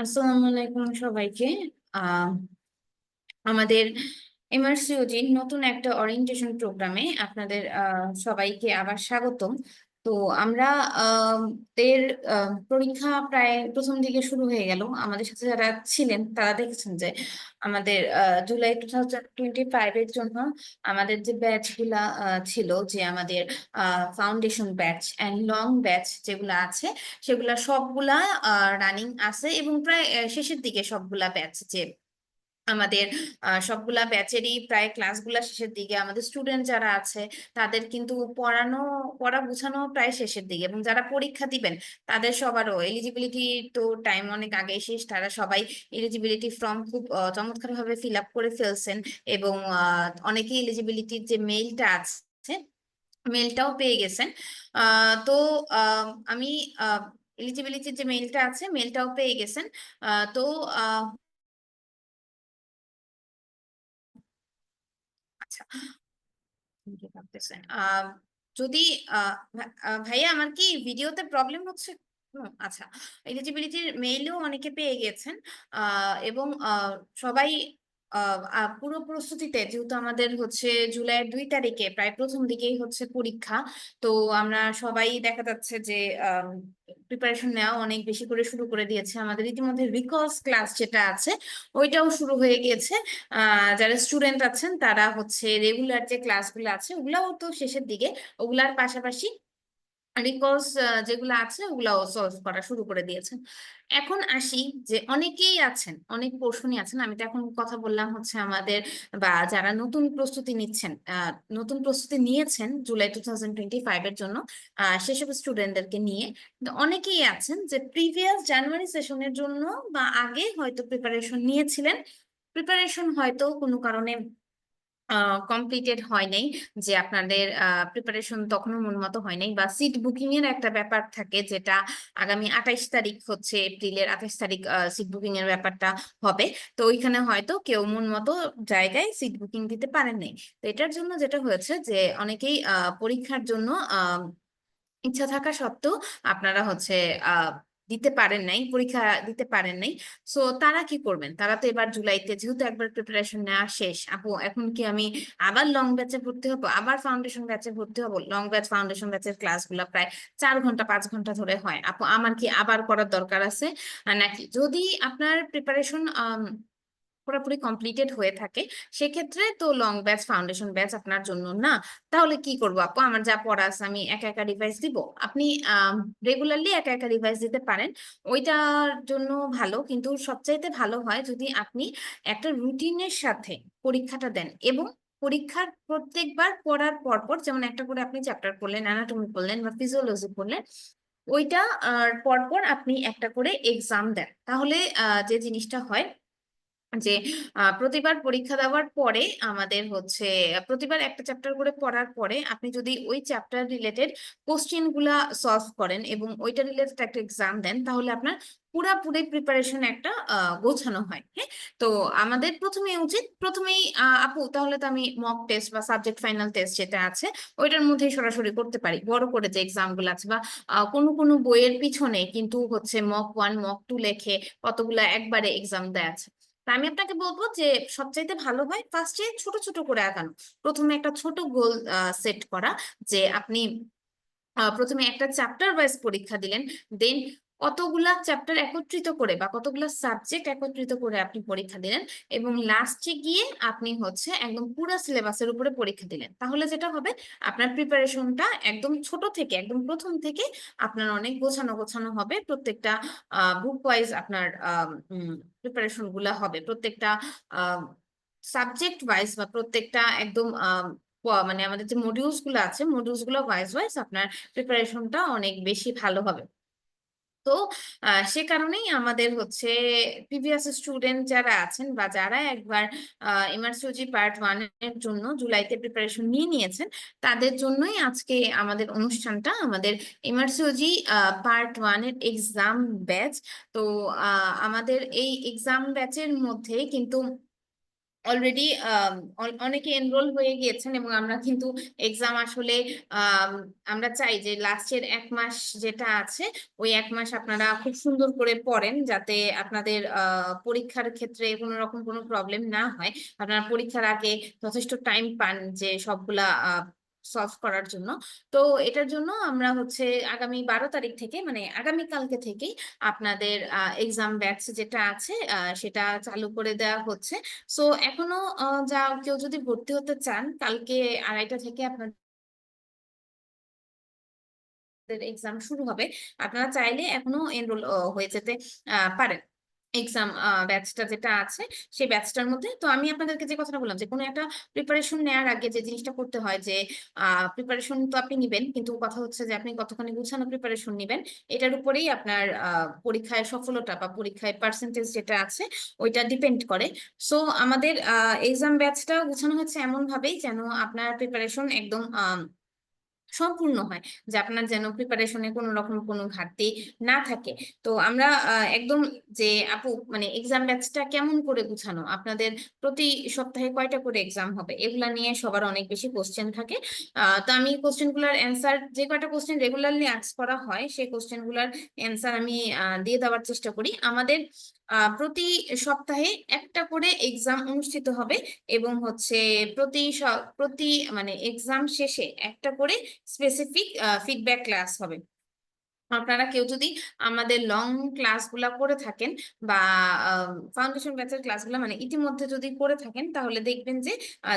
আসসালামু আলাইকুম সবাইকে। আহ আমাদের এমআরসিওজি নতুন একটা ওরিয়েন্টেশন প্রোগ্রামে আপনাদের সবাইকে আবার স্বাগতম। তো আমরা আহ, এর পরীক্ষা প্রায় প্রথম দিকে শুরু হয়ে গেল। আমাদের সাথে যারা ছিলেন তারা দেখেছেন যে আমাদের জুলাই 2025-এর জন্য আমাদের যে ব্যাচ গুলা ছিল, যে আমাদের foundation batch and long batch যেগুলো আছে সেগুলা সবগুলা রানিং আছে, এবং প্রায় শেষের দিকে সবগুলা ব্যাচ যে আমাদের সবগুলা ব্যাচেরই প্রায় ক্লাসগুলা শেষের দিকে। আমাদের স্টুডেন্ট যারা আছে তাদের কিন্তু পড়া বোঝানো প্রায় শেষের দিকে, এবং যারা পরীক্ষা দিবেন তাদের সবারও এলিজিবিলিটি তো টাইম অনেক আগে শেষ। তারা সবাই এলিজিবিলিটি ফর্ম খুব চমৎকার ভাবে ফিল আপ করে ফেলছেন, এবং অনেকেই এলিজিবিলিটির যে মেইলটা আছে মেইলটাও পেয়ে গেছেন। তো আমি এলিজিবিলিটির যে মেইলটা আছে মেইলটাও পেয়ে গেছেন। তো আচ্ছা, কি ভাবতেছেন? যদি ভাইয়া, আমার কি ভিডিওতে প্রবলেম হচ্ছে? আচ্ছা, এলিজিবিলিটির মেইলও অনেকে পেয়ে গেছেন। এবং সবাই পুরো প্রস্তুতিতে, যেহেতু আমাদের হচ্ছে জুলাইয়ের 2 তারিখে প্রায় প্রথম দিকেই হচ্ছে পরীক্ষা। তো আমরা সবাই দেখা যাচ্ছে যে প্রিপারেশন নেওয়া অনেক বেশি করে শুরু করে দিয়েছে। আমাদের ইতিমধ্যে রিকলস ক্লাস যেটা আছে ওইটাও শুরু হয়ে গিয়েছে। যারা স্টুডেন্ট আছেন তারা হচ্ছে রেগুলার যে ক্লাসগুলো আছে ওগুলাও তো শেষের দিকে, ওগুলার পাশাপাশি রিকোর্স যেগুলো আছে ওগুলাও সলভ করা শুরু করে দিয়েছেন। এখন আসি যে অনেকেই আছেন, অনেক পোর্শনই আছেন। আমি তো এখন কথা বললাম হচ্ছে আমাদের বা যারা নতুন প্রস্তুতি নিচ্ছেন, নতুন প্রস্তুতি নিয়েছেন জুলাই 2025-এর জন্য, সেসব স্টুডেন্টদেরকে নিয়ে। কিন্তু অনেকেই আছেন যে প্রিভিয়াস জানুয়ারি সেশনের জন্য বা আগে হয়তো প্রিপারেশন নিয়েছিলেন, প্রিপারেশন হয়তো কোনো কারণে কমপ্লিটেড হয় নাই, যে আপনাদের প্রিপারেশন তখনও মন মতো হয় নাই, বা সিট বুকিং এর একটা ব্যাপার থাকে, যেটা আগামী 28 তারিখ হচ্ছে এপ্রিলের 28 তারিখ সিট বুকিং এর ব্যাপারটা হবে। তো ওইখানে হয়তো কেউ মন মতো জায়গায় সিট বুকিং দিতে পারেন নাই। তো এটার জন্য যেটা হয়েছে যে অনেকেই পরীক্ষার জন্য ইচ্ছা থাকা সত্ত্বেও আপনারা হচ্ছে আহ দিতে পারেন নাই, পরীক্ষা দিতে পারেন নাই। সো তারা কি করবেন? তারা তো এবার জুলাইতে যেহেতু একবার প্রিপারেশন নেওয়া শেষ, আপু এখন কি আমি আবার লং ব্যাচে ভর্তি হবো, আবার ফাউন্ডেশন ব্যাচে ভর্তি হবো? লং ব্যাচ ফাউন্ডেশন ব্যাচের ক্লাসগুলো প্রায় 4 ঘন্টা 5 ঘন্টা ধরে হয়। আপু আমার কি আবার করার দরকার আছে? নাকি যদি আপনার প্রিপারেশন পুরোপুরি কমপ্লিটেড হয়ে থাকে সেক্ষেত্রে তো লং ব্যাচ ফাউন্ডেশন ব্যাচ আপনার জন্য না। তাহলে কি করবো আপু? আমার যা পড়া আছে আমি একা একা রিভাইজ দিব। আপনি রেগুলারলি একা একা রিভাইজ দিতে পারেন, ওইটার জন্য ভালো। কিন্তু সবচাইতে ভালো হয় যদি আপনি একটা রুটিনের সাথে পরীক্ষাটা দেন, এবং পরীক্ষার প্রত্যেকবার পড়ার পরপর, যেমন একটা করে আপনি চ্যাপ্টার পড়লেন, অ্যানাটমি পড়লেন বা ফিজিওলজি পড়লেন, ওইটা পরপর আপনি একটা করে এক্সাম দেন। তাহলে যে জিনিসটা হয় যে প্রতিবার পরীক্ষা দেওয়ার পরে আমাদের হচ্ছে প্রতিবার একটা চ্যাপ্টার করে পড়ার পরে আপনি যদি ওই চ্যাপ্টার রিলেটেড কোশ্চেন গুলা সলভ করেন এবং ওইটা রিলেটেড একটা এক্সাম দেন, তাহলে আপনার পুরাপুরি প্রিপারেশন একটা গোছানো হয়। হ্যাঁ, তো আমাদের প্রথমে উচিত প্রথমেই আপু তাহলে তো আমি মক টেস্ট বা সাবজেক্ট ফাইনাল টেস্ট যেটা আছে ওইটার মধ্যেই সরাসরি করতে পারি, বড় করে যে এক্সাম গুলো আছে, বা কোনো কোনো বইয়ের পিছনে কিন্তু হচ্ছে মক 1 মক 2 লেখে কতগুলা একবারে এক্সাম দেয়া আছে। তা আমি আপনাকে বলবো যে সবচাইতে ভালো হয় ফার্স্টে ছোট ছোট করে আগানো। প্রথমে একটা ছোট গোল সেট করা, যে আপনি প্রথমে একটা চ্যাপ্টার ওয়াইজ পরীক্ষা দিলেন, দেন কতগুলা চ্যাপ্টার একত্রিত করে বা কতগুলা সাবজেক্ট একত্রিত করে আপনি পরীক্ষা দিলেন, এবং লাস্টে গিয়ে আপনি হচ্ছে একদম পুরো সিলেবাসের উপরে পরীক্ষা দিলেন। তাহলে যেটা হবে আপনার প্রিপারেশনটা একদম ছোট থেকে একদম প্রথম থেকে আপনার অনেক গোছানো গোছানো হবে। প্রত্যেকটা বুক ওয়াইজ আপনার প্রিপারেশন গুলা হবে, প্রত্যেকটা সাবজেক্ট ওয়াইজ বা প্রত্যেকটা একদম মানে আমাদের যে মডিউলস গুলো আছে মডিউলস গুলো ওয়াইজ ওয়াইজ আপনার প্রিপারেশনটা অনেক বেশি ভালো হবে। তো সে কারণেই আমাদের হচ্ছে প্রিভিয়াস স্টুডেন্ট যারা আছেন বা যারা একবার এমআরসিওজি পার্ট 1 এর জন্য জুলাইতে প্রিপারেশন নিয়ে নিয়েছেন, তাদের জন্যই আজকে আমাদের অনুষ্ঠানটা, আমাদের এমআরসিওজি পার্ট 1 এর এক্সাম ব্যাচ। তো আমাদের এই এক্সাম ব্যাচের মধ্যে কিন্তু অলরেডি অনেকে এনরোল হয়ে গিয়েছেন, এবং আমরা কিন্তু এক্সাম আসলে আম, আমরা চাই যে লাস্টের 1 মাস যেটা আছে, ওই 1 মাস আপনারা খুব সুন্দর করে পড়েন, যাতে আপনাদের পরীক্ষার ক্ষেত্রে কোনো রকম কোনো প্রবলেম না হয়। আপনারা পরীক্ষার আগে যথেষ্ট টাইম পান যে সবগুলা সলভ করার জন্য। তো এটার জন্য আমরা হচ্ছে আগামী 12 তারিখ থেকে, মানে আগামী কালকে থেকে আপনাদের এক্সাম ব্যাচ যেটা আছে সেটা চালু করে দেওয়া হচ্ছে। সো এখনো যা কেউ যদি ভর্তি হতে চান, কালকে 2:30 থেকে আপনাদের এক্সাম শুরু হবে। আপনারা চাইলে এখনো এনরোল হয়ে যেতে পারেন এক্সাম ব্যাচটা যেটা আছে সেই ব্যাচটার মধ্যে। তো আমি আপনাদেরকে যে কথাটা বললাম, যে কোনো একটা প্রিপারেশন নেওয়ার আগে যে জিনিসটা করতে হয়, যে প্রিপারেশন তো আপনি নিবেন, কিন্তু কথা হচ্ছে যে আপনি কতখানি গুছানো প্রিপারেশন নিবেন, এটার উপরেই আপনার পরীক্ষায় সফলতা বা পরীক্ষায় পার্সেন্টেজ যেটা আছে ওইটা ডিপেন্ড করে। সো আমাদের এক্সাম ব্যাচটা গুছানো হচ্ছে এমন ভাবেই যেন আপনার প্রিপারেশন একদম সম্পূর্ণ হয়, যে আপনার যেন প্রিপারেশনে কোনো রকম কোনো ঘাটতি না থাকে। তো আমরা একদম, যে আপু মানে এক্সাম ব্যাচটা কেমন করে গুছানো, আপনাদের প্রতি সপ্তাহে কয়টা করে এক্সাম হবে, এগুলা নিয়ে সবার অনেক বেশি কোশ্চেন থাকে। তো আমি কোশ্চেন গুলার অ্যান্সার, যে কয়টা কোশ্চেন রেগুলারলি আস্ক করা হয় সেই কোশ্চেন গুলার অ্যান্সার আমি দিয়ে দেওয়ার চেষ্টা করি। আমাদের প্রতি সপ্তাহে একটা করে এক্সাম অনুষ্ঠিত হবে, এবং হচ্ছে প্রতি মানে এক্সাম শেষে একটা করে স্পেসিফিক ফিডব্যাক ক্লাস হবে। আপনারা কেউ যদি আমাদের লং ক্লাসগুলা করে থাকেন, বা ফাউন্ডেশন ব্যাচের ক্লাসগুলো মানে ইতিমধ্যে যদি করে থাকেন, তাহলে দেখবেন যে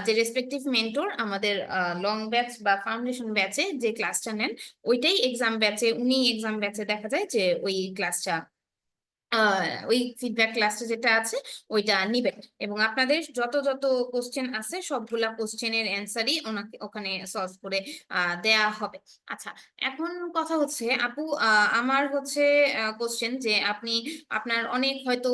যে রেসপেক্টিভ মেন্টর আমাদের লং ব্যাচ বা ফাউন্ডেশন ব্যাচে যে ক্লাসটা নেন, ওইটাই এক্সাম ব্যাচে, উনি এক্সাম ব্যাচে দেখা যায় যে ওই ক্লাসটা, ওই ফিডব্যাক ক্লাসটা যেটা আছে ওইটা নিবেন, এবং আপনাদের যত যত কোশ্চেন আছে সবগুলা কোশ্চেনের অ্যান্সারই ওনাকে ওখানে সলভ করে দেয়া হবে। আচ্ছা, এখন কথা হচ্ছে আপু, আমার হচ্ছে কোশ্চেন, যে আপনি আপনার অনেক হয়তো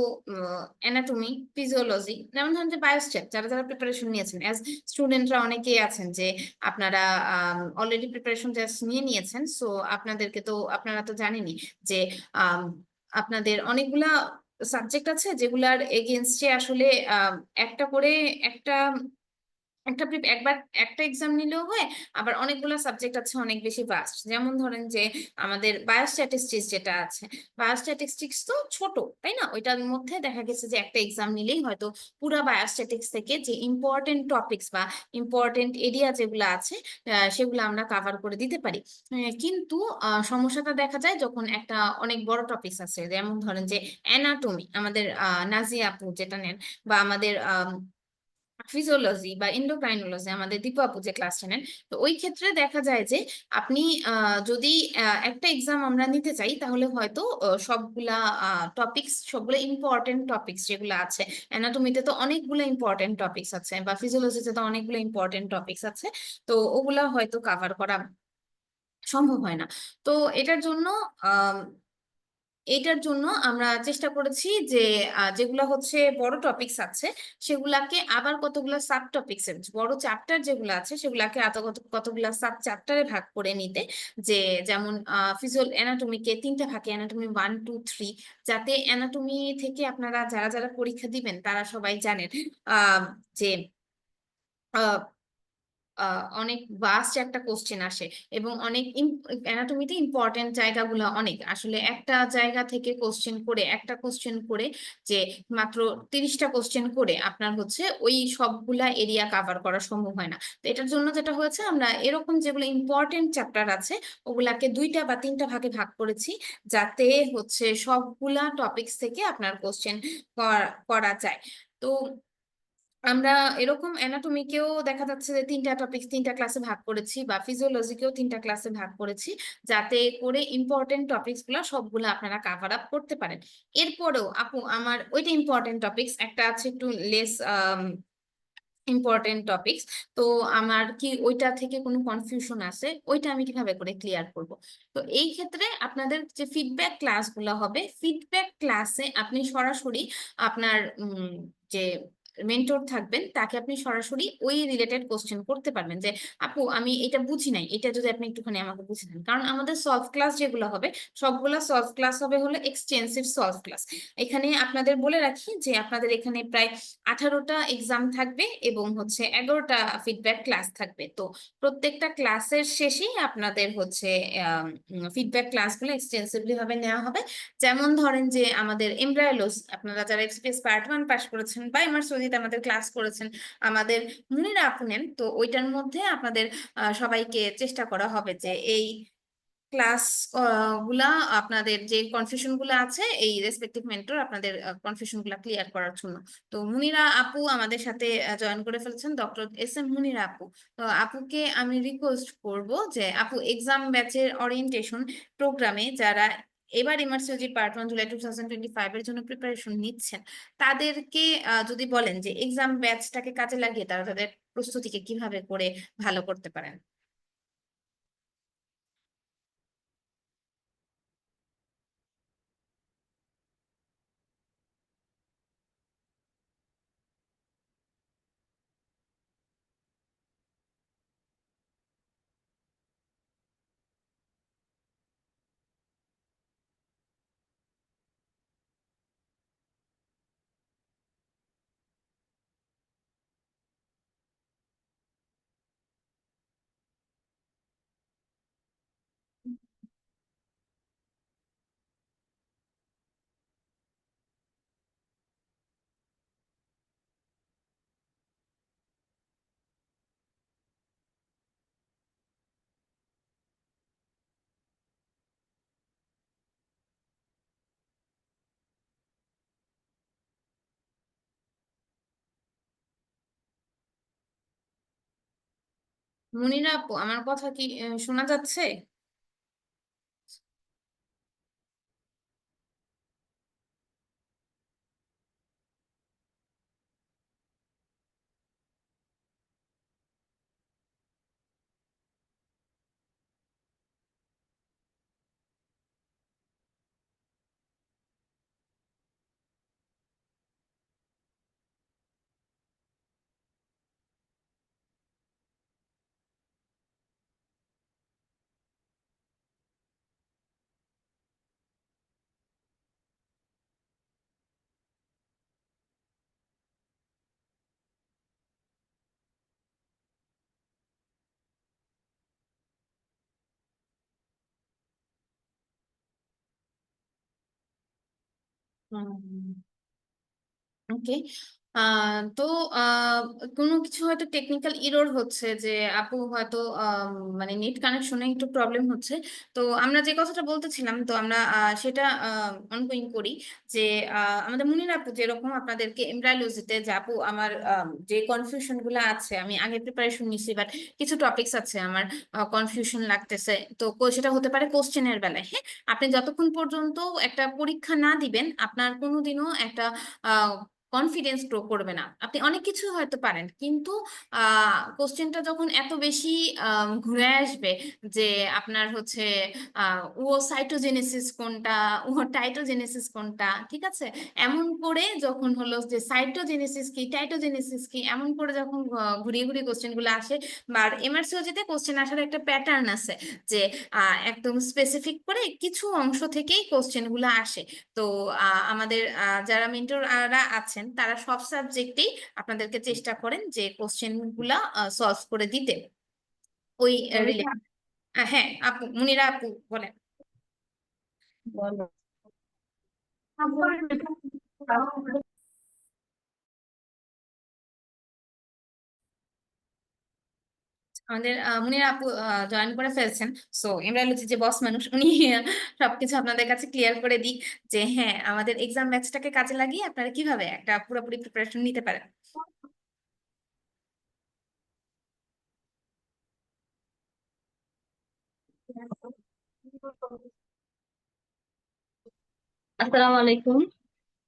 অ্যানাটমি, ফিজিওলজি, যেমন ধরেন যে বায়োস্টেট, যারা যারা প্রিপারেশন নিয়েছেন অ্যাজ স্টুডেন্টরা অনেকেই আছেন, যে আপনারা অলরেডি প্রিপারেশন জাস্ট নিয়ে নিয়েছেন। সো আপনাদেরকে তো, আপনারা তো জানেনই যে আম, আপনাদের অনেকগুলা সাবজেক্ট আছে যেগুলার এগেনস্টে আসলে আহ, একটা করে একটা একবার একটা এক্সাম নিলেও হয়। আবার অনেকগুলো সাবজেক্ট আছে অনেক বেশি ভাস্ট, যেমন ধরেন যে আমাদের বায়োস্ট্যাটিস্টিক্স যেটা আছে, বায়োস্ট্যাটিস্টিক্স তো ছোট, তাই না? ওইটার মধ্যে দেখা গেছে যে একটা এক্সাম নিলেই হয়তো পুরা বায়োস্ট্যাটিক্স থেকে যে ইম্পর্টেন্ট টপিকস বা ইম্পর্টেন্ট এরিয়া যেগুলো আছে সেগুলো আমরা কাভার করে দিতে পারি। কিন্তু সমস্যাটা দেখা যায় যখন একটা অনেক বড় টপিকস আছে, যেমন ধরেন যে অ্যানাটমি, আমাদের নাজিয়া আপু যেটা নেন, বা আমাদের ফিজিওলজি বা এন্ডোক্রাইনোলজি আমাদের দীপু আপু যে ক্লাসটা নেন। তো ওই ক্ষেত্রে দেখা যায় যে আপনি যদি একটা এক্সাম আমরা নিতে চাই, তাহলে হয়তো সবগুলা টপিকস, সবগুলো ইম্পর্টেন্ট টপিকস যেগুলো আছে, অ্যানাটমিতে তো অনেকগুলো ইম্পর্টেন্ট টপিকস আছে, বা ফিজিওলজিতে তো অনেকগুলো ইম্পর্টেন্ট টপিকস আছে, তো ওগুলা হয়তো কাভার করা সম্ভব হয় না। তো এটার জন্য আমরা চেষ্টা করেছি যে যেগুলা হচ্ছে বড় টপিকস আছে সেগুলাকে আবার কতগুলা সাব টপিকস, বড় চ্যাপ্টার যেগুলো আছে সেগুলাকে কতগুলা সাব চ্যাপ্টারে ভাগ করে নিতে। যে যেমন ফিজিওল অ্যানাটমিকে 3টে ভাগে, অ্যানাটমি 1 2 3, যাতে অ্যানাটমি থেকে আপনারা যারা যারা পরীক্ষা দিবেন তারা সবাই জানেন যে অনেক ভাস্ট একটা কোশ্চেন আসে, এবং অনেক অ্যানাটমিতে ইম্পর্টেন্ট জায়গাগুলো অনেক, আসলে একটা জায়গা থেকে কোশ্চেন করে, একটা কোশ্চেন করে, যে মাত্র 30টা কোশ্চেন করে আপনার হচ্ছে ওই সবগুলা এরিয়া কাভার করা সম্ভব হয় না। তো এটার জন্য যেটা হয়েছে, আমরা এরকম যেগুলো ইম্পর্টেন্ট চ্যাপ্টার আছে ওগুলাকে 2টা বা 3টা ভাগে ভাগ করেছি, যাতে হচ্ছে সবগুলা টপিকস থেকে আপনার কোশ্চেন করা যায়। তো আমরা এরকম অ্যানাটমিকেও দেখা যাচ্ছে যে 3টা টপিক 3টা ক্লাসে ভাগ করেছি, বা ফিজিওলজিকেও 3টা ক্লাসে ভাগ করেছি, যাতে করে ইম্পর্টেন্ট টপিকস গুলা সবগুলো আপনারা কাভার আপ করতে পারেন। এরপরেও আপু, আমার ওইটা ইম্পর্টেন্ট টপিকস, একটা আছে একটু লেস ইম্পর্টেন্ট টপিকস, তো আমার কি ওইটা থেকে কোনো কনফিউশন আছে, ওইটা আমি কিভাবে করে ক্লিয়ার করব? তো এই ক্ষেত্রে আপনাদের যে ফিডব্যাক ক্লাসগুলো হবে, ফিডব্যাক ক্লাসে আপনি সরাসরি আপনার যে মেন্টর থাকবেন তাকে আপনি সরাসরি ওই রিলেটেড কোশ্চেন করতে পারবেন, যে আপু আমি এটা বুঝি নাই, এটা যদি আপনি একটুখানি আমাকে বুঝে দেন। কারণ আমাদের সলভ ক্লাস যেগুলো হবে সবগুলা সলভ ক্লাস হবে হলো এক্সটেন্সিভ সলভ ক্লাস। এখানে আপনাদের বলে রাখি যে আপনাদের এখানে প্রায় 18টা এক্সাম থাকবে এবং হচ্ছে 11টা ফিডব্যাক ক্লাস থাকবে। তো প্রত্যেকটা ক্লাসের শেষেই আপনাদের হচ্ছে ফিডব্যাক ক্লাসগুলো এক্সটেন্সিভলি ভাবে নেওয়া হবে। যেমন ধরেন যে আমাদের এমব্রায়োলজি, আপনারা যারা এক্সপিএস পার্ট 1 পাস করেছেন বা এমআরসিতে আমাদের ক্লাস করেছেন, আমাদের মুনিরা আপু নেন, তো ওইটার মধ্যে আপনাদের সবাইকে চেষ্টা করা হবে যে এই ক্লাস গুলা আপনাদের যে কনফিউশন গুলো আছে এই রেসপেক্টিভ মেন্টর আপনাদের কনফিউশন গুলা ক্লিয়ার করার জন্য। তো মুনিরা আপু আমাদের সাথে জয়েন করে ফেলেছেন, ডক্টর এস এম মুনিরা আপু। তো আপুকে আমি রিকোয়েস্ট করব যে আপু এক্সাম ব্যাচের ওরিয়েন্টেশন প্রোগ্রামে যারা এবার ইমার্সিওলজি পার্ট 1 জুলাই 2025 এর জন্য প্রিপারেশন নিচ্ছেন, তাদেরকে যদি বলেন যে এক্সাম ব্যাচটাকে কাজে লাগিয়ে তারা তাদের প্রস্তুতিকে কিভাবে করে ভালো করতে পারেন। মুনিরা আপু আমার কথা কি শোনা যাচ্ছে? ওকে। তো আহ, কোনো কিছু হয়তো টেকনিক্যাল ইরর হচ্ছে, যে আপু হয়তো মানে নেট কানেকশনে একটু প্রবলেম হচ্ছে। তো আমরা যে কথাটা বলতেছিলাম, তো আমরা সেটা অনগোয়িং করি। যে আমাদের মুনির আপু যেরকম আপনাদেরকে এমব্রায়োলজিতে, যে আপু আমার যে কনফিউশন গুলো আছে, আমি আগে প্রিপারেশন নিছি বাট কিছু টপিকস আছে আমার কনফিউশন লাগতেছে, তো সেটা হতে পারে কোশ্চেনের বেলায়। হ্যাঁ, আপনি যতক্ষণ পর্যন্ত একটা পরীক্ষা না দিবেন আপনার কোনোদিনও একটা কনফিডেন্স গ্রো করবে না। আপনি অনেক কিছু হয়তো পারেন, কিন্তু কোশ্চেনটা যখন এত বেশি ঘুরে আসবে যে আপনার হচ্ছে ও সাইটোজেনেসিস কোনটা, ও টাইটোজেনেসিস কোনটা, ঠিক আছে, এমন করে যখন হলো যে সাইটোজেনেসিস কি টাইটোজেনেসিস কি, এমন করে যখন ঘুরিয়ে ঘুরিয়ে কোশ্চেন গুলো আসে, বা এমআরসিওজিতে কোশ্চেন আসার একটা প্যাটার্ন আছে যে একদম স্পেসিফিক করে কিছু অংশ থেকেই কোশ্চেন গুলো আসে। তো আমাদের যারা মেন্টররা আছেন তারা সব সাবজেক্টেই আপনাদেরকে চেষ্টা করেন যে কোশ্চেন গুলা সলভ করে দিতে ওই রিলেটেড। হ্যাঁ আপু, মুনিরা আপু বলেন। বলো। আমাদের মুনিরা আপু জয়েন করে ফেলছেন। সো এমরাইলজি যে বস মানুষ উনি সবকিছু আপনাদের কাছে ক্লিয়ার করে দিক, যে হ্যাঁ আমাদের এক্সাম ব্যাচটাকে কাজে লাগিয়ে আপনারা কিভাবে একটা পুরোপুরি প্রিপারেশন নিতে পারেন। আসসালামু আলাইকুম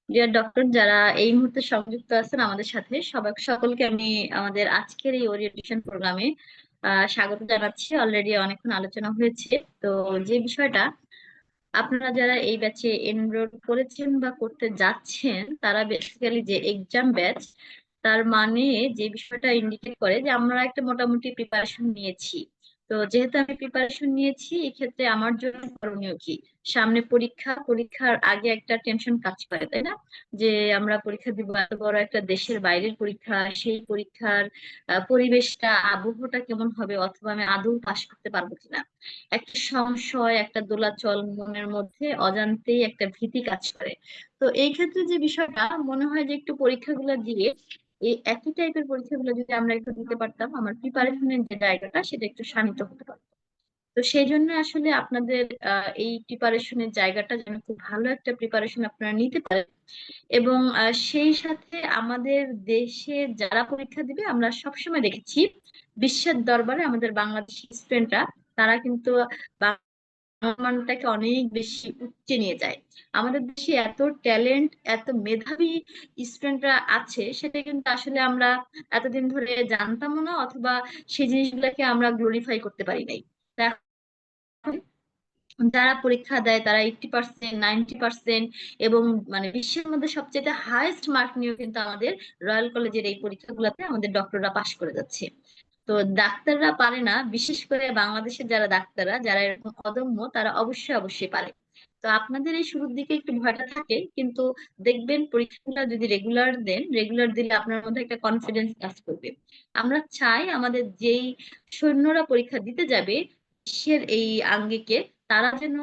ডিয়ার ডক্টর, যারা এই মুহূর্তে সংযুক্ত আছেন আমাদের সাথে, সকলকে আমি আমাদের আজকের এই ওরিয়েন্টেশন প্রোগ্রামে স্বাগত জানাচ্ছি। অলরেডি অনেকক্ষণ আলোচনা হয়েছে। তো যে বিষয়টা, আপনারা যারা এই ব্যাচে এনরোল করেছেন বা করতে যাচ্ছেন, তারা বেসিক্যালি যে এক্সাম ব্যাচ, তার মানে যে বিষয়টা ইন্ডিকেট করে যে আমরা একটা মোটামুটি প্রিপারেশন নিয়েছি। তো যেহেতু আমি প্রিপারেশন নিয়েছি, এক্ষেত্রে আমার জন্য করণীয় কি? সামনে পরীক্ষা, পরীক্ষার আগে একটা টেনশন কাজ করে, তাই না? যে আমরা পরীক্ষা দিব, এত বড় একটা দেশের বাইরের পরীক্ষা, সেই পরীক্ষার পরিবেশটা, আবহাওয়াটা কেমন হবে, অথবা আমি আদৌ পাশ করতে পারবো কিনা, একটা সংশয়, একটা দোলাচল মনের মধ্যে অজান্তেই একটা ভীতি কাজ করে। তো এই ক্ষেত্রে যে বিষয়টা মনে হয় যে একটু পরীক্ষাগুলো দিয়ে, এই একই টাইপের পরীক্ষাগুলো যদি আমরা একটু দিতে পারতাম, আমার প্রিপারেশনের যে জায়গাটা সেটা একটু শানিত হতে পারতো। তো সেই জন্য আসলে আপনাদের এই প্রিপারেশনের জায়গাটা যেন খুব ভালো একটা প্রিপারেশন আপনারা নিতে পারেন। এবং সেই সাথে আমাদের দেশে যারা পরীক্ষা দিবে, আমরা সবসময় দেখেছি বিশ্বের দরবারে আমাদের বাংলাদেশি স্টুডেন্টরা, তারা কিন্তু মানটাকে অনেক বেশি উচ্চে নিয়ে যায়। আমাদের দেশে এত ট্যালেন্ট, এত মেধাবী স্টুডেন্টরা আছে, সেটা কিন্তু আসলে আমরা এতদিন ধরে জানতামও না, অথবা সেই জিনিসগুলোকে আমরা গ্লোরিফাই করতে পারি নাই। তা এখন যারা পরীক্ষা দেয় তারা 80%, 90%, এবং মানে বিশ্বের মধ্যে সবচেয়ে হাইয়েস্ট মার্ক নিয়েও কিন্তু আমাদের রয়্যাল কলেজের এই পরীক্ষাগুলোতে আমাদের ডক্টররা পাশ করে যাচ্ছে। তো ডাক্তাররা পারে না, বিশেষ করে বাংলাদেশের যারা ডাক্তাররা, যারা এরকম অদম্য, তারা অবশ্যই অবশ্যই পারে। তো আপনাদের এই শুরুর দিকে একটু ভয়টা থাকে, কিন্তু দেখবেন পরীক্ষাগুলো যদি রেগুলার দেন, রেগুলার দিলে আপনার মধ্যে একটা কনফিডেন্স কাজ করবে। আমরা চাই আমাদের যেই সৈন্যরা পরীক্ষা দিতে যাবে বিশ্বের এই আঙ্গিকে, তারা যেন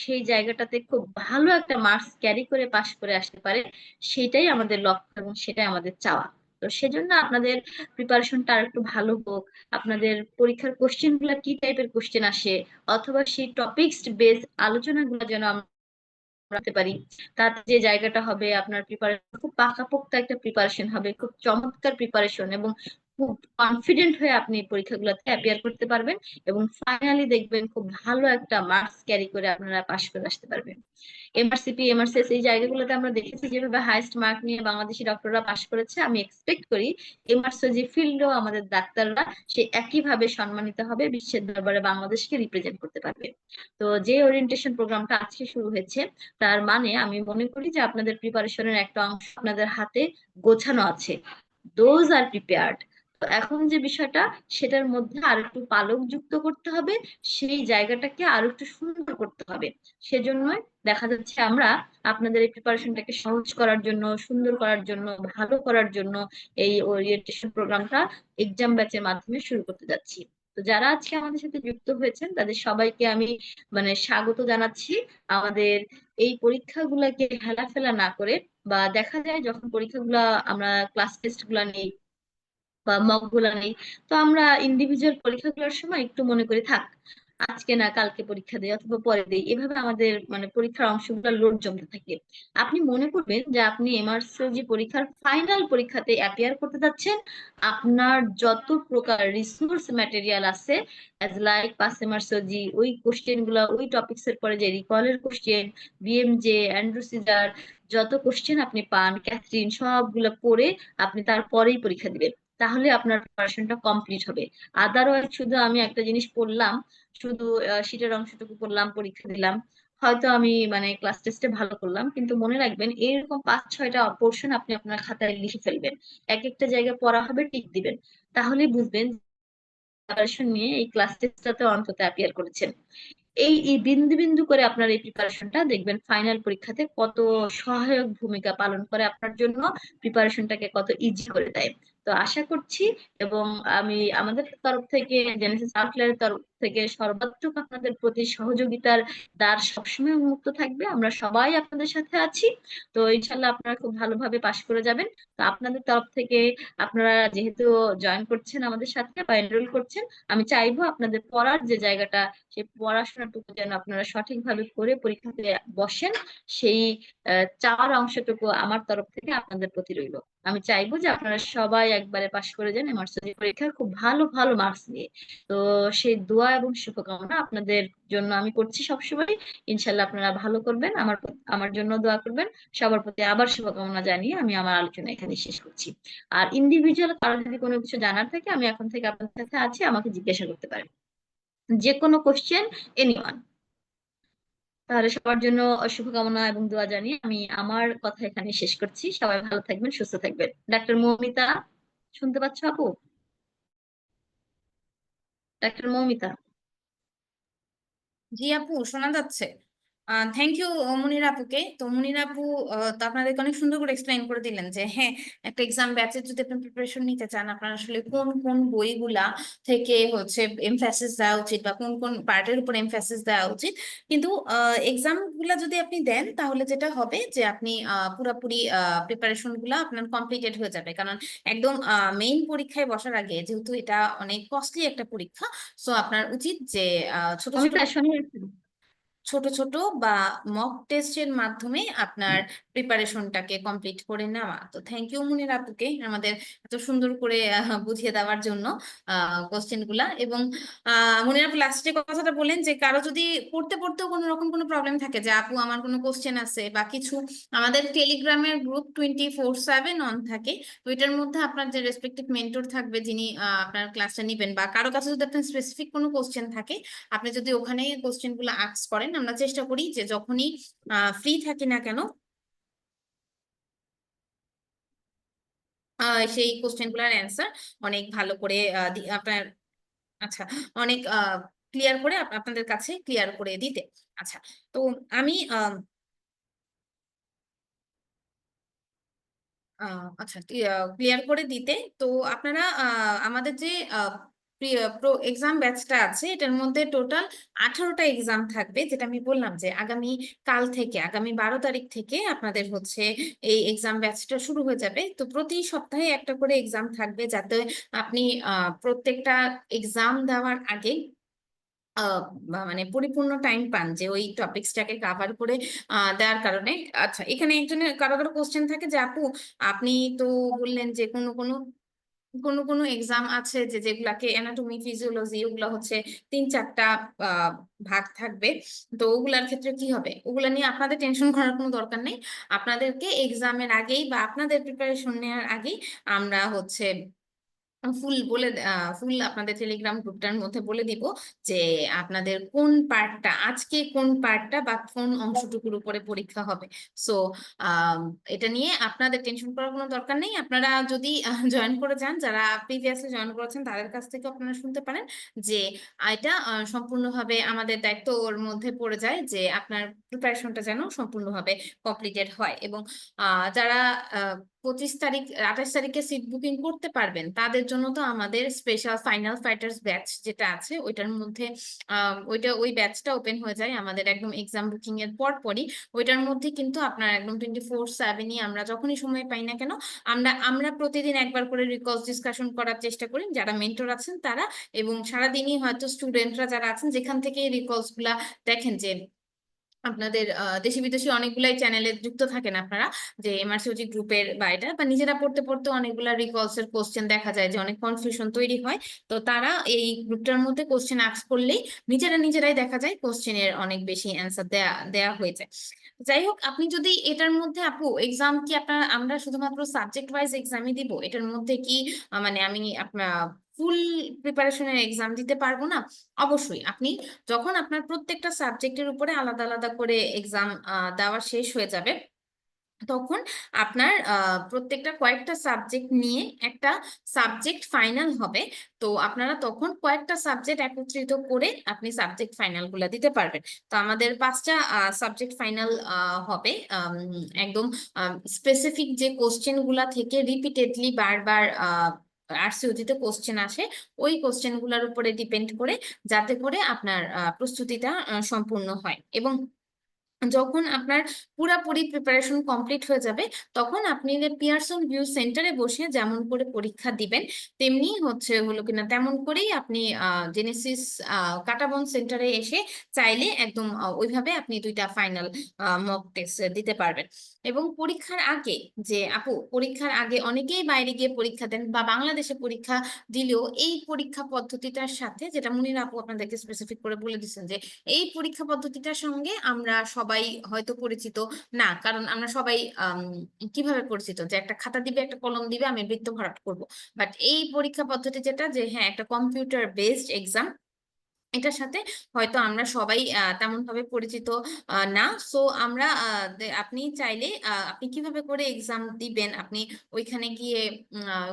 সেই জায়গাটাতে খুব ভালো একটা মার্কস ক্যারি করে পাশ করে আসতে পারে। সেটাই আমাদের লক্ষ্য এবং সেটাই আমাদের চাওয়া। তো সেজন্য আপনাদের প্রিপারেশনটা আর একটু ভালো হোক। আপনাদের পরীক্ষার কোশ্চেন গুলা কি টাইপের কোশ্চেন আসে, অথবা সেই টপিকস বেস আলোচনাগুলো যেন আমরা করতে পারি। তাতে যে জায়গাটা হবে, আপনার প্রিপারেশন খুব পাকাপোক্ত একটা প্রিপারেশন হবে, খুব চমৎকার প্রিপারেশন, এবং খুব কনফিডেন্ট হয়ে আপনি পরীক্ষাগুলোতে অ্যাপিয়ার করতে পারবেন। এবং ফাইনালি দেখবেন খুব ভালো একটা মার্কস ক্যারি করে আপনারা পাশ করে আসতে পারবেন। এমআরসিপি, এমআরসিএস, এই জায়গাগুলোতে আমরা দেখেছি যেভাবে হাইয়েস্ট মার্ক নিয়ে বাংলাদেশি ডক্টররা পাশ করেছে। আমি এক্সপেক্ট করি এমআরসিজি ফিল্ডেও আমাদের ডাক্তাররা সে একইভাবে সম্মানিত হবে, বিশ্বের দরবারে বাংলাদেশকে রিপ্রেজেন্ট করতে পারবে। তো যে ওরিয়েন্টেশন প্রোগ্রামটা আজকে শুরু হয়েছে, তার মানে আমি মনে করি যে আপনাদের প্রিপারেশনের একটা অংশ আপনাদের হাতে গোছানো আছে, দোজ আর প্রিপেয়ার্ড। তো এখন যে বিষয়টা, সেটার মধ্যে আর একটু পালক যুক্ত করতে হবে, সেই জায়গাটাকে আরো একটু সুন্দর করতে হবে। সেজন্যই দেখা যাচ্ছে আমরা আপনাদের এই প্রিপারেশনটাকে সহজ করার জন্য, সুন্দর করার জন্য, ভালো করার জন্য এই ওরিয়েন্টেশন প্রোগ্রামটা এক্সাম ব্যাচের মাধ্যমে শুরু করতে যাচ্ছি। তো যারা আজকে আমাদের সাথে যুক্ত হয়েছেন তাদের সবাইকে আমি মানে স্বাগত জানাচ্ছি। আমাদের এই পরীক্ষাগুলোকে হেলাফেলা না করে, বা দেখা যায় যখন পরীক্ষাগুলা আমরা ক্লাস টেস্ট গুলা নেই বা মক গুলা নেই, তো আমরা ইন্ডিভিজুয়াল পরীক্ষাগুলোর সময় একটু মনে করি থাক, আজকে না কালকে পরীক্ষা দেই অথবা পরে দেই, এভাবে আমাদের মানে পরীক্ষার অংশগুলো লোড জমতে থাকে। আপনি মনে করবেন যে আপনি এমআরসিজি পরীক্ষার ফাইনাল পরীক্ষাতে অ্যাপিয়ার করতে যাচ্ছেন। আপনার যত প্রকার রিসোর্স ম্যাটেরিয়াল আছে, অ্যাজ লাইক পাস এমআরসিজি, ওই কোশ্চেন গুলা, ওই টপিকস এর পরে যে রিকলের কোশ্চেন, বিএমজে, অ্যান্ড্রু সিজার, যত কোশ্চেন আপনি পান, ক্যাথরিন, সবগুলো পড়ে আপনি তারপরেই পরীক্ষা দিবেন। তাহলে আপনার প্রিপারেশনটা কমপ্লিট হবে। আদারওয়াইজ শুধু আমি একটা জিনিস পড়লাম, শুধু শীটের অংশটুকু পড়লাম, পরীক্ষা দিলাম, হয়তো আমি মানে ক্লাস টেস্টে ভালো করলাম, কিন্তু মনে রাখবেন এরকম 5-6টা পোর্শন আপনি আপনার খাতায় লিখে ফেলবেন, এক একটা জায়গায় পড়া হবে, টিক দিবেন। তাহলেই বুঝবেন প্রিপারেশন নিয়ে এই ক্লাস টেস্টটাতে অন্তত অ্যাপিয়ার করেছেন। এই এই বিন্দু বিন্দু করে আপনার এই প্রিপারেশনটা দেখবেন ফাইনাল পরীক্ষাতে কত সহায়ক ভূমিকা পালন করে আপনার জন্য, প্রিপারেশনটাকে কত ইজি করে দেয়। তো আশা করছি, এবং আমি আমাদের তরফ থেকে, জেনেসিস আউটলাইনের তরফ থেকে সর্বাত্মক আপনাদের প্রতি সহযোগিতার দ্বার সবসময় উন্মুক্ত থাকবে। আমরা সবাই আপনাদের সাথে আছি। তো ইনশাল্লাহ আপনারা খুব ভালোভাবে পাশ করে যাবেন। তো আপনাদের তরফ থেকে, আপনারা যেহেতু জয়েন করছেন আমাদের সাথে বা এনরোল করছেন, আমি চাইবো আপনাদের পড়ার যে জায়গাটা, সেই পড়াশোনাটুকু যেন আপনারা সঠিকভাবে করে পরীক্ষাতে বসেন। সেই চাওয়ার অংশটুকু আমার তরফ থেকে আপনাদের প্রতি রইল। আমি চাইবো যে আপনারা সবাই একবারে পাশ করে যান এমআরসি পরীক্ষায় খুব ভালো ভালো মার্কস নিয়ে। তো সেই দোয়া এবং শুভকামনা আপনাদের জন্য আমি করছি সবসময়। ইনশাল্লাহ আপনারা ভালো করবেন, আমার জন্য দোয়া করবেন। সবার প্রতি আবার শুভকামনা জানিয়ে আমি আমার আলোচনা এখানে শেষ করছি। আর ইন্ডিভিজুয়াল কারো যদি কোনো কিছু জানার থাকে, আমি এখন থেকে আপনাদের সাথে আছি, আমাকে জিজ্ঞাসা করতে পারেন যে কোনো কোশ্চেন, এনিওয়ান। তাহলে সবার জন্য শুভকামনা এবং দোয়া জানিয়ে আমি আমার কথা এখানে শেষ করছি। সবাই ভালো থাকবেন, সুস্থ থাকবেন। ডাক্তার মৌমিতা, শুনতে পাচ্ছ আপু? ডাক্তার মৌমিতা। জি আপু, শোনা যাচ্ছে। থ্যাংক ইউ মুনির আপুকে। তো মুনির আপু তো আপনাদেরকে অনেক সুন্দর করে এক্সপ্লেইন করে দিলেন যে হ্যাঁ, একটা এক্সাম ব্যাচের যদি আপনি প্রিপারেশন নিতে চান, আপনার আসলে কোন কোন বইগুলা থেকে হচ্ছে এমফাসিস দেওয়া উচিত বা কোন কোন পার্টের উপর এমফাসিস দেওয়া উচিত। কিন্তু এক্সাম গুলা যদি আপনি দেন, তাহলে যেটা হবে যে আপনি পুরাপুরি প্রিপারেশন গুলা আপনার কমপ্লিটেড হয়ে যাবে। কারণ একদম মেইন পরীক্ষায় বসার আগে, যেহেতু এটা অনেক কস্টলি একটা পরীক্ষা, সো আপনার উচিত যে ছোট ছোট মৌমিতা শুনে রাখছেন? ছোট ছোট বা মক টেস্টের মাধ্যমে আপনার প্রিপারেশনটাকে কমপ্লিট করে নেওয়া। তো থ্যাংক ইউ মুনির আপুকে আমাদের এত সুন্দর করে বুঝিয়ে দেওয়ার জন্য কোশ্চেন গুলা। এবং মুনির আপু লাস্টে কথাটা বলেন যে কারো যদি পড়তে পড়তেও কোনো রকম কোনো প্রবলেম থাকে, যে আপু আমার কোনো কোশ্চেন আছে বা কিছু, আমাদের টেলিগ্রামের গ্রুপ 24/7 অন থাকে। তো এটার মধ্যে আপনার যে রেসপেক্টিভ মেন্টর থাকবে, যিনি আপনার ক্লাসটা নিবেন, বা কারো কাছে যদি আপনার স্পেসিফিক কোনো কোশ্চেন থাকে, আপনি যদি ওখানে কোশ্চেন গুলো আস্ক করেন, আমরা চেষ্টা করি যে যখনই ফ্রি থাকি না কেন সেই কোশ্চেন গুলোর অ্যান্সার অনেক ভালো করে আপনার, আচ্ছা, অনেক ক্লিয়ার করে আপনাদের কাছে ক্লিয়ার করে দিতে। আচ্ছা, তো আমি আচ্ছা, ক্লিয়ার করে দিতে। তো আপনারা আমাদের যে প্রো এক্সাম ব্যাচটা আছে, এটার মধ্যে টোটাল 18টা এক্সাম থাকবে। যেটা আমি বললাম যে আগামী কাল থেকে, আগামী 12 তারিখ থেকে আপনাদের হচ্ছে এই এক্সাম ব্যাচটা শুরু হয়ে যাবে। তো প্রতি সপ্তাহে একটা করে এক্সাম থাকবে, যাতে আপনি প্রত্যেকটা এক্সাম দেওয়ার আগে মানে পরিপূর্ণ টাইম পান যে ওই টপিকসটাকে কাভার করে দেওয়ার কারণে। আচ্ছা, এখানে একজনের কারো কারো কোশ্চেন থাকে যে আপু, আপনি তো বললেন যে কোনো কোনো কোনো কোনো এক্সাম আছে যে যেগুলাকে অ্যানাটমি ফিজিওলজি, ওগুলা হচ্ছে 3-4টা আহ, ভাগ থাকবে। তো ওগুলার ক্ষেত্রে কি হবে? ওগুলা নিয়ে আপনাদের টেনশন করার কোনো দরকার নেই। আপনাদেরকে এক্সামের আগেই বা আপনাদের প্রিপারেশন নেওয়ার আগেই আমরা হচ্ছে ফুল আপনাদের টেলিগ্রাম গ্রুপটার মধ্যে বলে দিব যে আপনাদের কোন পার্টটা, আজকে কোন পার্টটা বা কোন অংশটুকুর উপরে পরীক্ষা হবে। সো এটা নিয়ে আপনাদের টেনশন করার কোনো দরকার নেই। আপনারা যদি জয়েন করে যান, যারা প্রিভিয়াসলি জয়েন করেছেন, তাদের কাছ থেকে আপনারা শুনতে পারেন যে এটা সম্পূর্ণভাবে আমাদের দায়িত্বর মধ্যে পড়ে যায় যে আপনার প্রিপারেশনটা যেন সম্পূর্ণভাবে কমপ্লিটেড হয়। এবং যারা 25 তারিখ 28 তারিখে সিট বুকিং করতে পারবেন, তাদের জন্য তো আমাদের স্পেশাল ফাইনাল ফাইটার্স ব্যাচ যেটা আছে, ওইটার মধ্যে ওই ব্যাচটা ওপেন হয়ে যায় আমাদের একদম এক্সাম বুকিং এর পরই। ওইটার মধ্যে কিন্তু আপনার একদম 24/7ই আমরা যখনই সময় পাই না কেন, আমরা প্রতিদিন একবার করে রিকলস ডিসকাশন করার চেষ্টা করি, যারা মেন্টর আছেন তারা। এবং সারাদিনই হয়তো স্টুডেন্টরা যারা আছেন, যেখান থেকে রিকলস গুলা দেখেন যে আপনাদের দেশি বিদেশি অনেকগুলাই চ্যানেলে যুক্ত থাকেন আপনারা, যে এমআরসিওজি গ্রুপের বা এটা বা নিজেরা পড়তে পড়তে অনেকগুলা রিকলস এর কোশ্চেন দেখা যায় যে অনেক কনফিউশন তৈরি হয়। তো তারা এই গ্রুপটার মধ্যে কোশ্চেন আস্ক করলেই নিজেরাই দেখা যায় কোশ্চেনের অনেক বেশি অ্যান্সার দেয়া দেয়া হয়ে যায়। যাই হোক, আপনি যদি এটার মধ্যে আপু এক্সাম কি আপনার, আমরা শুধুমাত্র সাবজেক্ট ওয়াইজ এক্সামই দিব? এটার মধ্যে কি মানে আমি আপনার ফুল প্রিপারেশনের এক্সাম দিতে পারবো না? অবশ্যই। আপনি যখন আপনার প্রত্যেকটা সাবজেক্টের উপরে আলাদা আলাদা করে এক্সাম দেওয়া শেষ হয়ে যাবে, তখন আপনার প্রত্যেকটা কয়েকটা সাবজেক্ট নিয়ে একটা সাবজেক্ট ফাইনাল হবে। তো আপনারা তখন কয়েকটা সাবজেক্ট একত্রিত করে আপনি সাবজেক্ট ফাইনাল গুলা দিতে পারবেন। তো আমাদের 5টা সাবজেক্ট ফাইনাল হবে। একদম স্পেসিফিক যে কোশ্চেন গুলা থেকে রিপিটেডলি বারবার আরসিওজিতে কোশ্চেন আসে, ওই কোশ্চেন গুলার উপরে ডিপেন্ড করে, যাতে করে আপনার প্রস্তুতিটা সম্পূর্ণ হয়। এবং যখন আপনার পুরাপুরি প্রিপারেশন কমপ্লিট হয়ে যাবে, তখন আপনি পিয়ারসন ভিউ সেন্টারে বসে যেমন করে পরীক্ষা দিবেন, তেমনি হলো কিনা তেমন করেই আপনি জেনেসিস কাটাবন সেন্টারে এসে চাইলে একদম ওইভাবে আপনি 2টা ফাইনাল মক টেস্ট দিতে পারবেন। এবং পরীক্ষার আগে, যে আপু পরীক্ষার আগে অনেকেই বাইরে গিয়ে পরীক্ষা দেন বা বাংলাদেশে পরীক্ষা দিলেও এই পরীক্ষা পদ্ধতিটার সাথে, যেটা মুনির আপু আপনাদেরকে স্পেসিফিক করে বলে দিচ্ছেন যে এই পরীক্ষা পদ্ধতিটার সঙ্গে আমরা সবাই হয়তো পরিচিত না। কারণ আমরা সবাই কিভাবে পরিচিত, যে একটা খাতা দিবে, একটা কলম দিবে, আমি বৃত্ত ভরাট করব। বাট এই পরীক্ষা পদ্ধতি যেটা, যে হ্যাঁ একটা কম্পিউটার বেসড এক্সাম, এটার সাথে হয়তো আমরা সবাই তেমন ভাবে পরিচিত না। সো আমরা আপনি চাইলে আপনি কিভাবে করে এক্সাম দিবেন, আপনি ওইখানে গিয়ে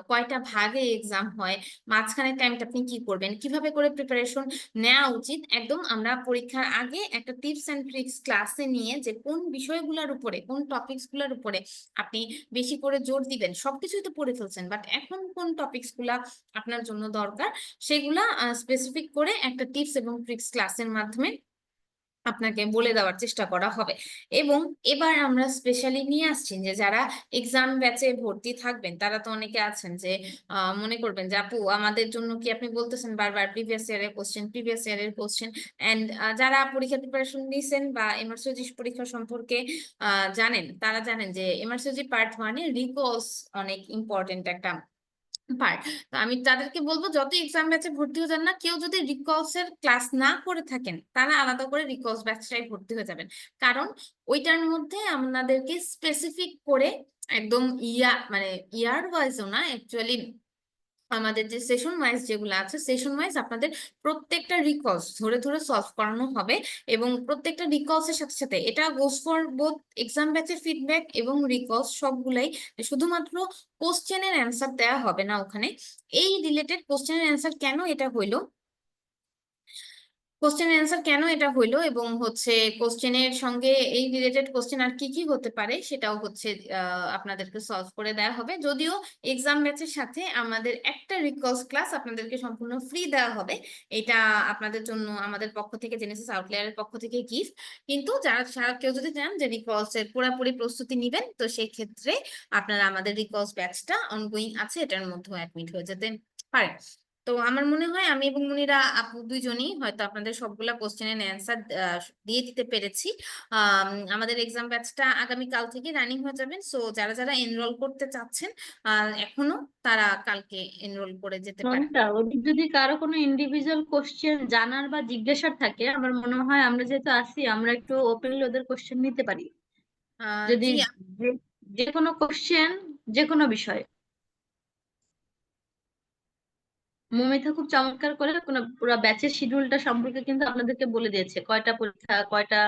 কয়টা ভাগে এক্সাম হয়, মাঝখানের টাইমটা আপনি কি করবেন, কিভাবে করে প্রিপারেশন নেওয়া উচিত, একদম আমরা পরীক্ষার আগে একটা টিপস এন্ড ট্রিক্স ক্লাসে নিয়ে যে কোন বিষয়গুলোর উপরে, কোন টপিকস গুলোর উপরে আপনি বেশি করে জোর দিবেন, সবকিছুই তো পড়ে ফেলছেন, বাট এখন কোন টপিকস গুলা আপনার জন্য দরকার সেগুলা স্পেসিফিক করে একটা টিপস এবং ট্রিক্স ক্লাসের মাধ্যমে আপনাকে বলে দেওয়ার চেষ্টা করা হবে। এবং এবার আমরা স্পেশালি নিয়ে আসছি যে যারা এক্সাম ব্যাচে ভর্তি থাকবেন, তারা তো অনেকে আছেন যে মনে করবেন যে আপু আমাদের জন্য কি আপনি বলতেছেন বারবার প্রিভিয়াস ইয়ারের কোশ্চেন, প্রিভিয়াস ইয়ারের কোশ্চেন। এন্ড যারা পরীক্ষার প্রিপারেশন নিয়েছেন বা এমআরসিজি পরীক্ষা সম্পর্কে জানেন, তারা জানেন যে এমআরসিজি পার্ট 1 এ রিকলস অনেক ইম্পর্টেন্ট একটা পার্ট। তো আমি তাদেরকে বলবো যত এক্সাম ব্যাচে ভর্তি হয়ে যান না, কেউ যদি রিকলস এর ক্লাস না করে থাকেন, তারা আলাদা করে রিকলস ব্যাচটাই ভর্তি হয়ে যাবেন। কারণ ওইটার মধ্যে আপনাদেরকে স্পেসিফিক করে একদম মানে ইয়ার ওয়াইজও না, অ্যাকচুয়ালি আমাদের যে সেশন ওয়াইজ যেগুলো আছে, সেশন ওয়াইজ আপনাদের প্রত্যেকটা রিকলস ধরে ধরে সলভ করানো হবে। এবং প্রত্যেকটা রিকলস এর সাথে সাথে এটা গোস ফর বোথ এক্সাম ব্যাচের ফিডব্যাক এবং রিকলস সবগুলাই, শুধুমাত্র কোশ্চেনের অ্যান্সার দেওয়া হবে না ওখানে। এই রিলেটেড কোশ্চেনের অ্যান্সার কেন এটা হইলো, কোশ্চেনের অ্যান্সার কেন এটা হইলো, এবং হচ্ছে কোশ্চেনের সঙ্গে এই রিলেটেড কোশ্চেন আর কি কি হতে পারে সেটাও হচ্ছে আপনাদেরকে সলভ করে দেওয়া হবে। যদিও এক্সাম ব্যাচের সাথে আমাদের একটা রিকলস ক্লাস আপনাদেরকে সম্পূর্ণ ফ্রি দেওয়া হবে, এটা আপনাদের জন্য আমাদের পক্ষ থেকে, জেনেসিস আউটলায়ারের পক্ষ থেকে গিফট। কিন্তু যারা কেউ যদি চান যে রিকলস এর পুরোপুরি প্রস্তুতি নিবেন, তো সেই ক্ষেত্রে আপনারা আমাদের রিকলস ব্যাচটা অনগোয়িং আছে, এটার মধ্যে অ্যাডমিট হয়ে যেতে পারেন। তো আমার মনে হয় আমি এবং মুনিরা আপু দুইজনই হয়তো আপনাদের সবগুলা কোশ্চেনের অ্যান্সার দিয়ে দিতে পেরেছি। আমাদের এক্সাম ব্যাচটা আগামী কাল থেকে রানিং হয়ে যাবেন। সো যারা যারা এনরোল করতে চাচ্ছেন এখনো, তারা কালকে এনরোল করে যেতে পারেন। মমতা, ওদের যদি কারো কোনো ইন্ডিভিজুয়াল কোশ্চেন জানার বা জিজ্ঞাসার থাকে, আমার মনে হয় আমরা যেহেতু আছি, আমরা একটু ওপেনলি ওদের কোশ্চেন নিতে পারি। যদি জি। যে যে কোনো কোশ্চেন, যে কোনো বিষয়। মমিতা খুব চমৎকার করে কোনো পুরো ব্যাচের শিডিউলটা সম্পর্কে কিন্তু আপনাদেরকে বলে দিয়েছে, কয়টা পরীক্ষা, কয়টা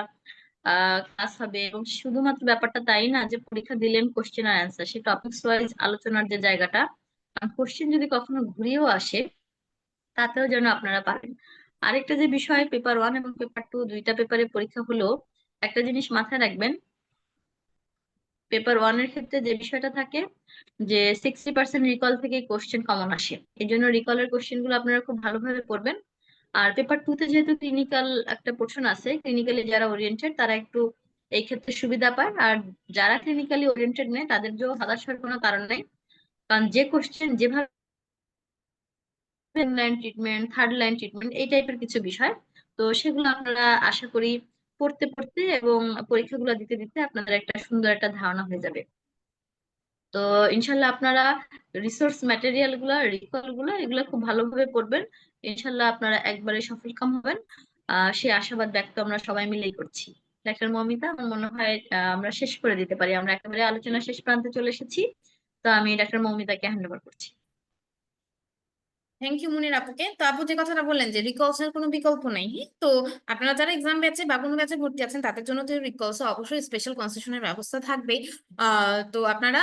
ক্লাস হবে। এবং শুধুমাত্র ব্যাপারটা তাই না যে পরীক্ষা দিলেন কোশ্চেন আর অ্যান্সার, সে টপিকস ওয়াইজ আলোচনার যে জায়গাটা, কোশ্চেন যদি কখনো ঘুরিয়েও আসে তাতেও যেন আপনারা পারেন। আরেকটা যে বিষয়, পেপার 1 এবং পেপার 2 দুইটা পেপারে পরীক্ষা হলো, একটা জিনিস মাথায় রাখবেন, পেপার 1 এর ক্ষেত্রে যে বিষয়টা থাকে যে 60% রিকল থেকে কোশ্চেন কমন আসে, এই জন্য রিকলের কোশ্চেন গুলো আপনারা খুব ভালোভাবে পড়বেন। আর পেপার 2 তে যেহেতু ক্লিনিক্যাল একটা পোর্শন আছে, ক্লিনিক্যালি যারা ওরিয়েন্টেড তারা একটু এই ক্ষেত্রে সুবিধা পায়। আর যারা ক্লিনিক্যালি ওরিয়েন্টেড নেই তাদের জন্য হতাশ হওয়ার কোনো কারণ নেই, কারণ যে কোশ্চেন যেভাবে line treatment, third line treatment, এই টাইপের কিছু বিষয়, তো সেগুলো আপনারা আশা করি পড়তে পড়তে এবং পরীক্ষাগুলো দিতে দিতে আপনাদের একটা সুন্দর একটা ধারণা হয়ে যাবে। তো ইনশাল্লাহ আপনারা রিসোর্স ম্যাটেরিয়াল গুলা, রিকল গুলা, এগুলা খুব ভালোভাবে পড়বেন। ইনশাল্লাহ আপনারা একবারে সফলকাম হবেন, সে আশাবাদ ব্যক্ত আমরা সবাই মিলেই করছি। ডাক্তার মমিতা, আমার মনে হয় আমরা শেষ করে দিতে পারি, আমরা একেবারে আলোচনা শেষ প্রান্তে চলে এসেছি। তো আমি ডাক্তার মমিতাকে হ্যান্ড ওভার করছি। থ্যাংক ইউ মুনির আপুকে। তো আপু যে কথাটা বললেন যে রিকলস এর কোনো বিকল্প নাই, তো আপনারা যারা এক্সাম ব্যাচে বা কোনো ব্যাচে ভর্তি আছেন, তাদের জন্য তো রিকলস অবশ্যই স্পেশাল কনসেশনের ব্যবস্থা থাকবেই। তো আপনারা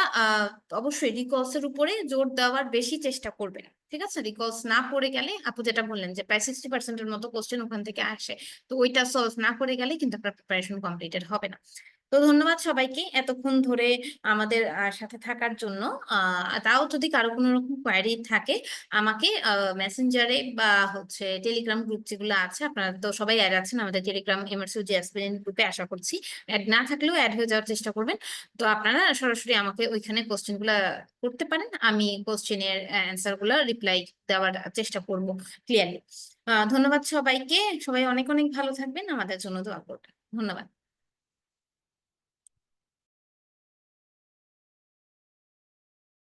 অবশ্যই রিকলস এর উপরে জোর দেওয়ার বেশি চেষ্টা করবেন। ঠিক আছে, রিকলস না পড়ে গেলে, আপু যেটা বললেন যে প্রায় 60%-এর মতো কোশ্চেন ওখান থেকে আসে, তো ওইটা সলভ না করে গেলে কিন্তু আপনার প্রিপারেশন কমপ্লিটেড হবে না। তো ধন্যবাদ সবাইকে এতক্ষণ ধরে আমাদের সাথে থাকার জন্য। তাও যদি কারো কোনো রকম কোয়ারি থাকে, আমাকে মেসেঞ্জারে বা হচ্ছে টেলিগ্রাম গ্রুপ যেগুলো আছে, আপনারা তো সবাই অ্যাড আছেন আমাদের টেলিগ্রাম এমআরসিজি অ্যাসপিরেন্ট গ্রুপে, আশা করছি অ্যাড না থাকলেও অ্যাড হয়ে যাওয়ার চেষ্টা করবেন। তো আপনারা সরাসরি আমাকে ওইখানে কোশ্চেন গুলা করতে পারেন, আমি কোশ্চেনের অ্যান্সার গুলা রিপ্লাই দেওয়ার চেষ্টা করব ক্লিয়ারলি। ধন্যবাদ সবাইকে, সবাই অনেক অনেক ভালো থাকবেন, আমাদের জন্য দোয়া করবেন। ধন্যবাদ।